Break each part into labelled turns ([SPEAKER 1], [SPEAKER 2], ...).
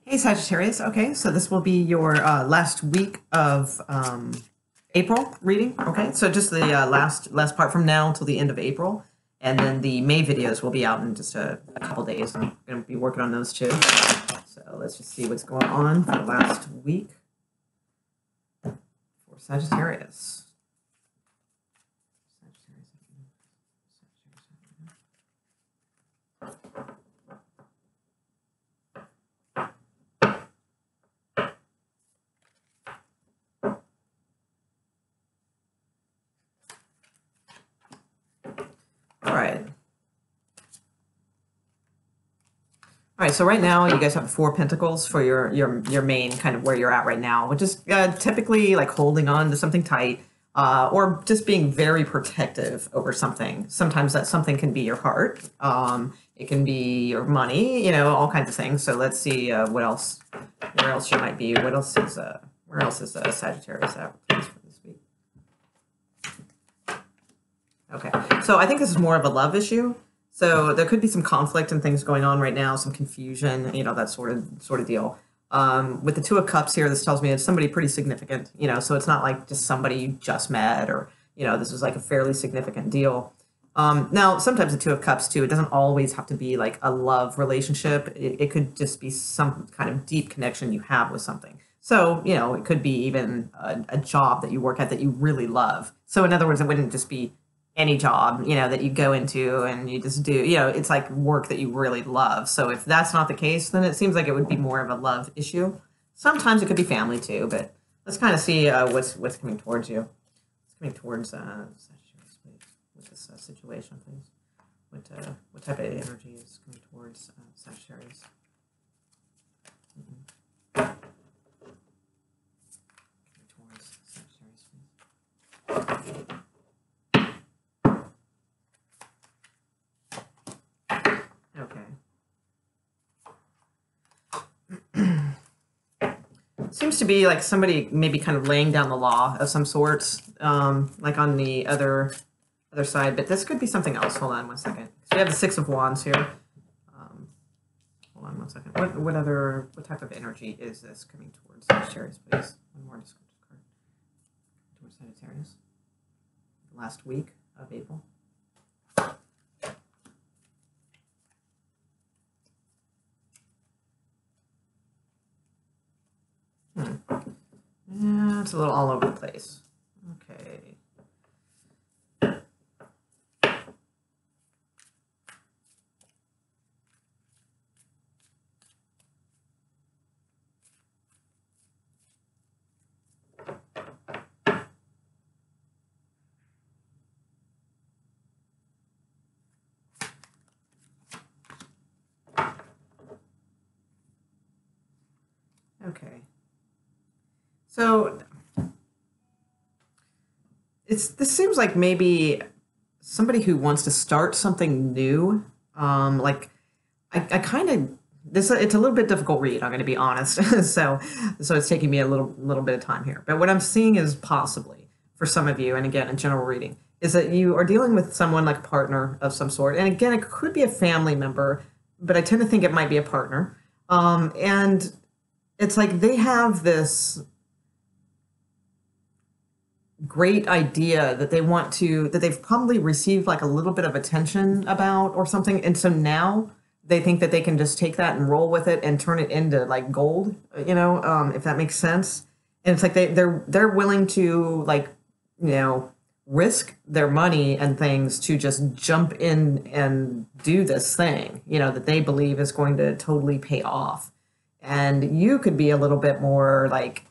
[SPEAKER 1] Hey Sagittarius, okay, so this will be your last week of April reading, okay? So just the last part from now until the end of April, and then the May videos will be out in just a couple days. I'm going to be working on those too. So let's just see what's going on for the last week for Sagittarius. All right. All right, so right now you guys have Four Pentacles for your main kind of where you're at right now, which is typically like holding on to something tight or just being very protective over something. Sometimes that something can be your heart. It can be your money, you know, all kinds of things. So let's see what else, where else you might be. Where else is Sagittarius at, please, for this week? Okay, so I think this is more of a love issue. So there could be some conflict and things going on right now, some confusion, you know, that sort of deal. With the Two of Cups here, this tells me it's somebody pretty significant, you know, so it's not like just somebody you just met or, you know, this is like a fairly significant deal. Now, sometimes the Two of Cups too, it doesn't always have to be like a love relationship. It could just be some kind of deep connection you have with something. So, you know, it could be even a job that you work at that you really love. So in other words, it wouldn't just be any job, you know, that you go into and you just do, you know, it's like work that you really love. So if that's not the case, then it seems like it would be more of a love issue. Sometimes it could be family too, but let's kind of see what's coming towards you. What's coming towards with this situation, please. What type of energy is coming towards Sagittarius? Coming towards Sagittarius, please. Seems to be like somebody maybe kind of laying down the law of some sorts, like on the other side, but this could be something else. Hold on one second. So we have the Six of Wands here. Hold on one second. What type of energy is this coming towards Sagittarius, please? One more descriptive card towards Sagittarius. Last week of April. Yeah, it's a little all over the place. Okay. Okay. So this seems like maybe somebody who wants to start something new. Like I kind of it's a little bit difficult read. I'm going to be honest. so it's taking me a little bit of time here. But what I'm seeing is possibly for some of you, and again in general reading, is that you are dealing with someone like a partner of some sort. And again, it could be a family member, but I tend to think it might be a partner. And it's like they have this great idea that they want to, that they've probably received like a little bit of attention about or something. And so now they think that they can just take that and roll with it and turn it into like gold, you know, if that makes sense. And it's like they're willing to, like, you know, risk their money and things to just jump in and do this thing, you know, that they believe is going to totally pay off. And you could be a little bit more like,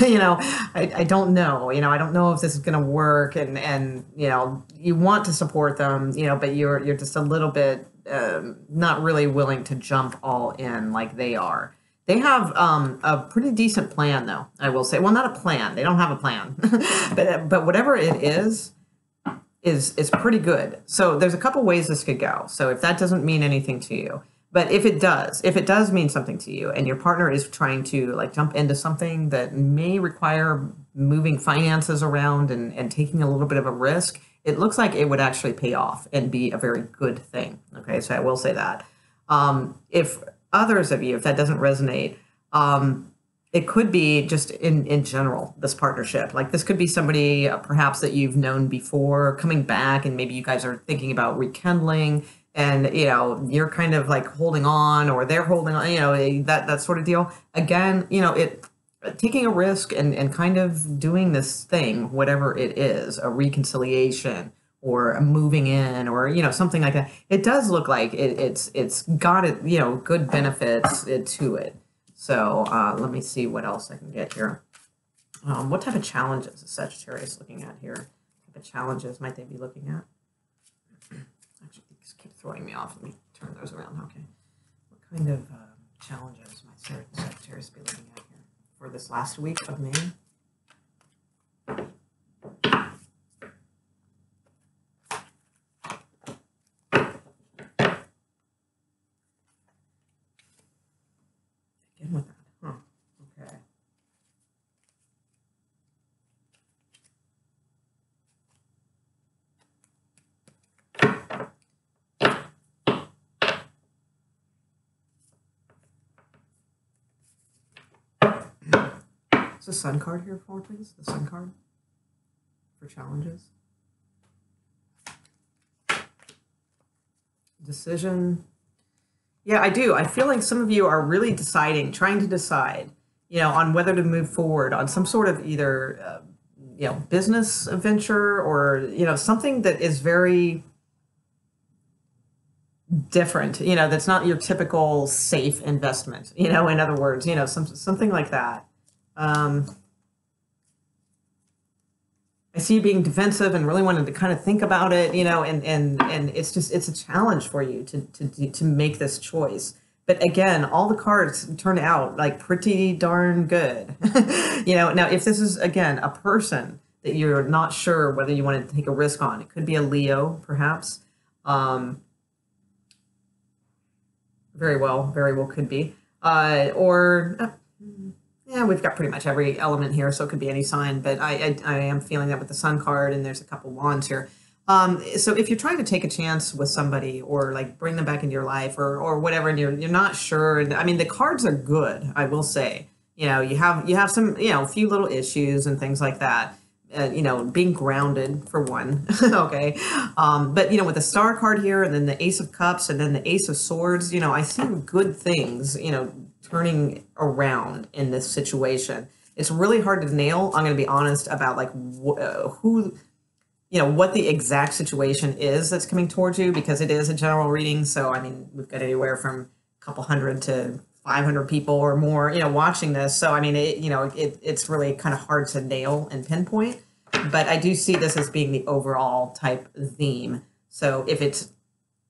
[SPEAKER 1] you know, I don't know, you know, I don't know if this is going to work, and, you know, you want to support them, you know, but you're just a little bit not really willing to jump all in like they are. They have a pretty decent plan, though, I will say. Well, not a plan. They don't have a plan, but whatever it is pretty good. So there's a couple ways this could go. So if that doesn't mean anything to you, but if it does mean something to you, and your partner is trying to like jump into something that may require moving finances around and taking a little bit of a risk, it looks like it would actually pay off and be a very good thing. Okay, so I will say that. If others of you, if that doesn't resonate, it could be just in general, this partnership. Like this could be somebody perhaps that you've known before coming back, and maybe you guys are thinking about rekindling, and you're kind of like holding on, or they're holding on, that sort of deal. Again, it taking a risk and kind of doing this thing, whatever it is, a reconciliation or a moving in, or something like that. It does look like it's got it, good benefits to it. So let me see what else I can get here. What type of challenges is Sagittarius looking at here? What type of challenges might they be looking at? Actually, these keep throwing me off. Let me turn those around. Okay. What kind of challenges might Sagittarius be looking at here for this last week of May? Again with that. Huh. Okay. Is the Sun card here for, please? The Sun card for challenges. Decision. Yeah, I do. I feel like some of you are really trying to decide, on whether to move forward on some sort of either, business venture, or, something that is very different, that's not your typical safe investment, in other words, something like that. I see you being defensive and really wanting to kind of think about it, and it's a challenge for you to make this choice. But again, all the cards turn out like pretty darn good. Now if this is, again, a person that you're not sure whether you want to take a risk on, it could be a Leo, perhaps. Very well could be. Yeah, we've got pretty much every element here, so it could be any sign, but I am feeling that with the Sun card, and there's a couple wands here. So if you're trying to take a chance with somebody, or like bring them back into your life, or whatever, and you're not sure, and I mean, the cards are good, I will say. You have some, a few little issues and things like that. Being grounded for one, okay. But with the Star card here, and then the Ace of Cups, and then the Ace of Swords, I see good things, turning around in this situation. It's really hard to nail. I'm going to be honest about like who, what the exact situation is that's coming towards you, because it is a general reading. So, I mean, we've got anywhere from a couple hundred to 500 people or more, watching this. So, I mean, it's really kind of hard to nail and pinpoint, but I do see this as being the overall type theme. So if it's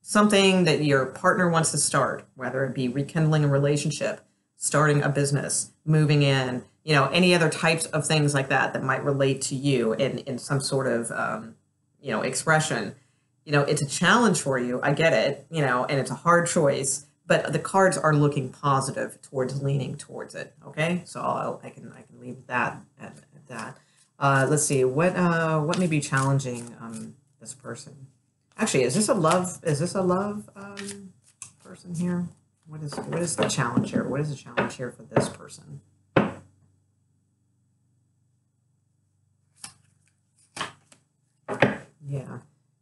[SPEAKER 1] something that your partner wants to start, whether it be rekindling a relationship, starting a business, moving in, any other types of things like that might relate to you in some sort of, expression, it's a challenge for you. I get it, and it's a hard choice, but the cards are looking positive towards leaning towards it. Okay. So I can leave that at that. Let's see what may be challenging, this person. Actually, is this a love person here? What is the challenge here? What is the challenge here for this person?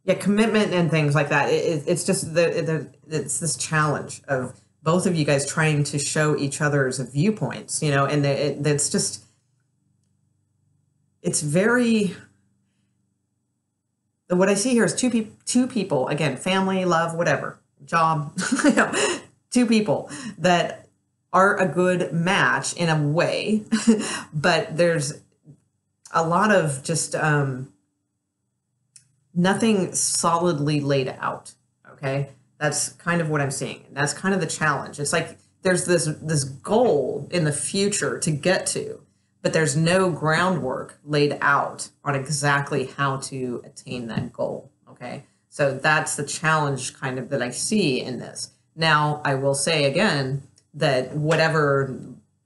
[SPEAKER 1] Yeah, commitment and things like that. It's just it's this challenge of both of you guys trying to show each other's viewpoints, and it's just, it's very. What I see here is two people, again, family, love, whatever, job, two people that are a good match in a way, but there's a lot of just nothing solidly laid out. Okay, that's kind of what I'm seeing. That's kind of the challenge. It's like there's this goal in the future to get to, but there's no groundwork laid out on exactly how to attain that goal. Okay, so that's the challenge kind of that I see in this. Now, I will say again that whatever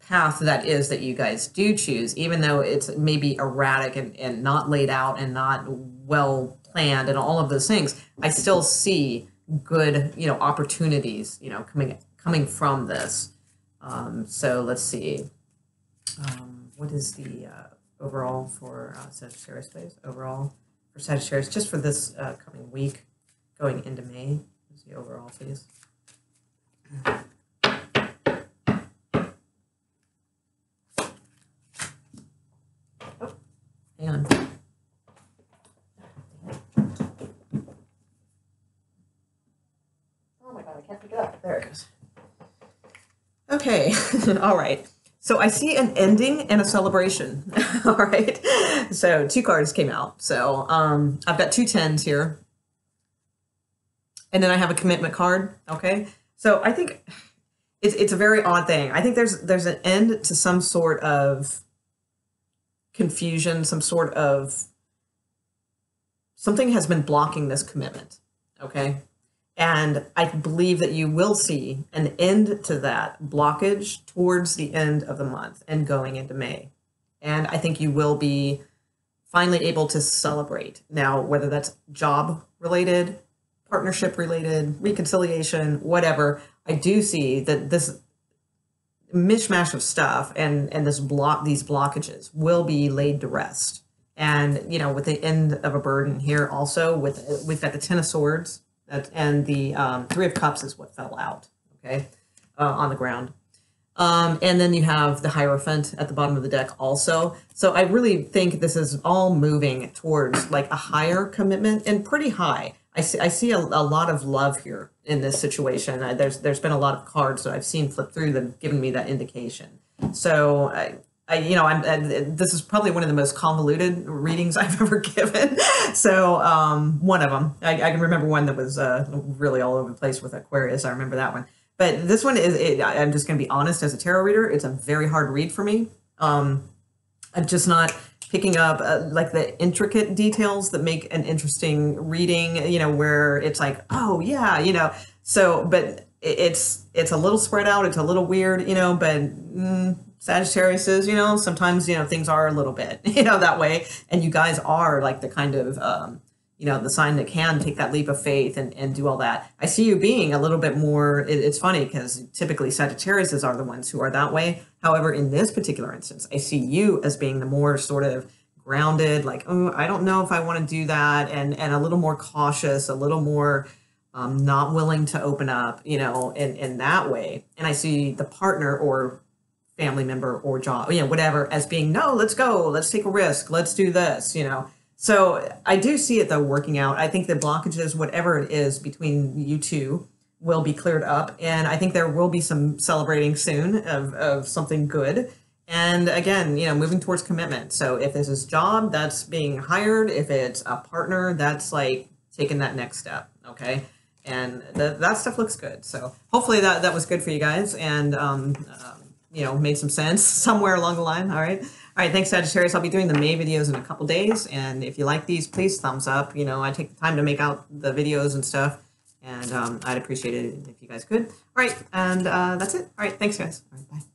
[SPEAKER 1] path that is that you guys do choose, even though it's maybe erratic and not laid out and not well planned and all of those things, I still see good, opportunities, coming from this. So let's see. What is the overall for Sagittarius, please? Overall for Sagittarius, just for this coming week, going into May. What's the overall, please? Oh, hang on. Oh my God, I can't pick it up. There it goes. Okay, all right. So I see an ending and a celebration. All right. So 2 cards came out. So I've got 2 10s here. And then I have a commitment card. Okay. So I think it's a very odd thing. I think there's an end to some sort of confusion, some sort of something has been blocking this commitment. Okay. And I believe that you will see an end to that blockage towards the end of the month and going into May. And I think you will be finally able to celebrate. Now, whether that's job related, partnership related, reconciliation, whatever, I do see that this mishmash of stuff and these blockages will be laid to rest. And, you know, with the end of a burden here also, we've got the 10 of Swords. And the 3 of Cups is what fell out, okay, on the ground. And then you have the Hierophant at the bottom of the deck also. So I really think this is all moving towards like a higher commitment and pretty high. I see a lot of love here in this situation. There's been a lot of cards that I've seen flip through that have given me that indication. So this is probably one of the most convoluted readings I've ever given. So one of them, I can remember one that was really all over the place with Aquarius. I remember that one. But this one I'm just going to be honest, as a tarot reader, it's a very hard read for me. I'm just not picking up like the intricate details that make an interesting reading, you know, where it's like, oh yeah, you know, so, but it's a little spread out. It's a little weird, you know, but Sagittarius is, you know, sometimes, you know, things are a little bit, you know, that way. And you guys are like the kind of, you know, the sign that can take that leap of faith and do all that. I see you being a little bit more, it's funny because typically Sagittariuses are the ones who are that way. However, in this particular instance, I see you as being the more sort of grounded, like, oh, I don't know if I want to do that. And a little more cautious, a little more not willing to open up, you know, in that way. And I see the partner or family member or job, you know, whatever, as being, no, let's go, let's take a risk, let's do this, you know. So I do see it though working out. I think the blockages, whatever it is between you two, will be cleared up. And I think there will be some celebrating soon of something good. And again, you know, moving towards commitment. So if this is job, that's being hired. If it's a partner, that's like taking that next step. Okay. And that stuff looks good. So hopefully that was good for you guys. And, you know, made some sense somewhere along the line. All right. All right. Thanks, Sagittarius. I'll be doing the May videos in a couple days. And if you like these, please thumbs up. You know, I take the time to make out the videos and stuff. And I'd appreciate it if you guys could. All right. And that's it. All right. Thanks, guys. All right. Bye.